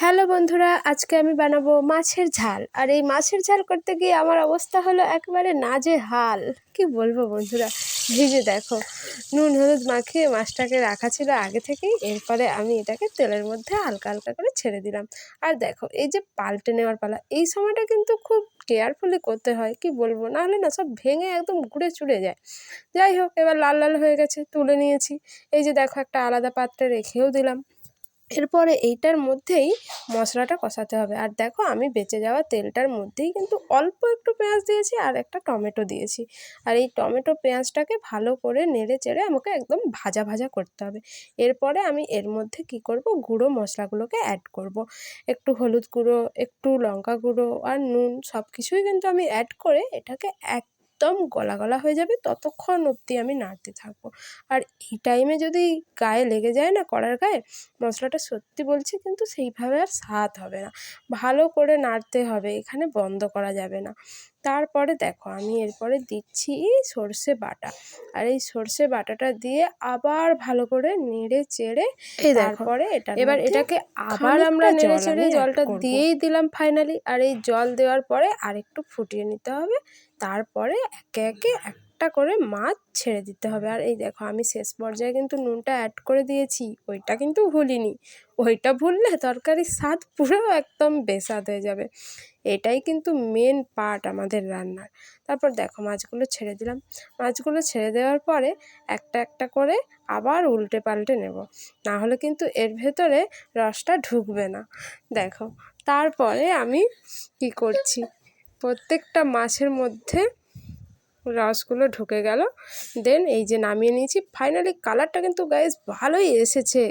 Hello বন্ধুরা, আজকে আমি বানাবো মাছের ঝাল। আর এই মাছের ঝাল করতে গিয়ে আমার অবস্থা হলো একেবারে নাজেহাল। কি বলবো বন্ধুরা, এই যে দেখো, নুন হলুদ মাখিয়ে মাছটাকে রাখা ছিল আগে থেকেই। এরপরে আমি এটাকে তেলের মধ্যে হালকা হালকা করে ছেড়ে দিলাম। আর দেখো, এই যে পাল্টে নেওয়ার পালা, এই সময়টা কিন্তু খুব কেয়ারফুলি করতে হয়। কি বলবো, নাহলে না সব ভেঙে একদম গুঁড়ে চুড়ে যায়। যাই হোক, এবার লাল লাল হয়ে গেছে, তুলে নিয়েছি। এই যে দেখো, একটা আলাদা পাত্রে রেখেও দিলাম। এরপরে এইটার মধ্যেই মশলাটা কষাতে হবে। আর দেখো, আমি বেঁচে যাওয়া তেলটার মধ্যেই কিন্তু অল্প একটু পেঁয়াজ দিয়েছি আর একটা টমেটো দিয়েছি। আর এই টমেটো পেঁয়াজটাকে ভালো করে নেড়ে চেড়ে আমাকে একদম ভাজা ভাজা করতে হবে। এরপরে আমি এর মধ্যে কি করব, গুঁড়ো মশলাগুলোকে অ্যাড করব। একটু হলুদ গুঁড়ো, একটু লঙ্কা গুঁড়ো আর নুন, সব কিছুই কিন্তু আমি অ্যাড করে এটাকে একদম গলা গলা হয়ে যাবে ততক্ষণ অবধি আমি নাড়তে থাকবো। আর এই টাইমে যদি গায়ে লেগে যায় না, কড়ার গায়ে, মশলাটা সত্যি বলছি কিন্তু সেইভাবে আর স্বাদ হবে না। ভালো করে নাড়তে হবে, এখানে বন্ধ করা যাবে না। তারপরে দেখো, আমি এরপরে দিচ্ছি সর্ষে বাটা। আর এই সর্ষে বাটাটা দিয়ে আবার ভালো করে নেড়ে চেড়ে তারপরে এবার এটাকে আবার আমরা নেড়ে চেড়ে জলটা দিয়েই দিলাম ফাইনালি। আর এই জল দেওয়ার পরে আরেকটু ফুটিয়ে নিতে হবে। তারপরে একে একে একটা করে মাছ ছেড়ে দিতে হবে। আর এই দেখো, আমি শেষ পর্যায়ে কিন্তু নুনটা অ্যাড করে দিয়েছি, ওইটা কিন্তু ভুলিনি। ওইটা ভুললে তরকারির স্বাদ পুরো একদম বেস্বাদ হয়ে যাবে। এটাই কিন্তু মেন পার্ট আমাদের রান্নার। তারপর দেখো, মাছগুলো ছেড়ে দিলাম। মাছগুলো ছেড়ে দেওয়ার পরে একটা একটা করে আবার উল্টে পাল্টে নেব, না হলে কিন্তু এর ভেতরে রসটা ঢুকবে না। দেখো, তারপরে আমি কি করছি, প্রত্যেকটা মাছের মধ্যে রসগুলো ঢুকে গেল। দেন এই যে নামিয়ে নিয়েছি। ফাইনালি কালারটা কিন্তু গাইস ভালোই এসেছে।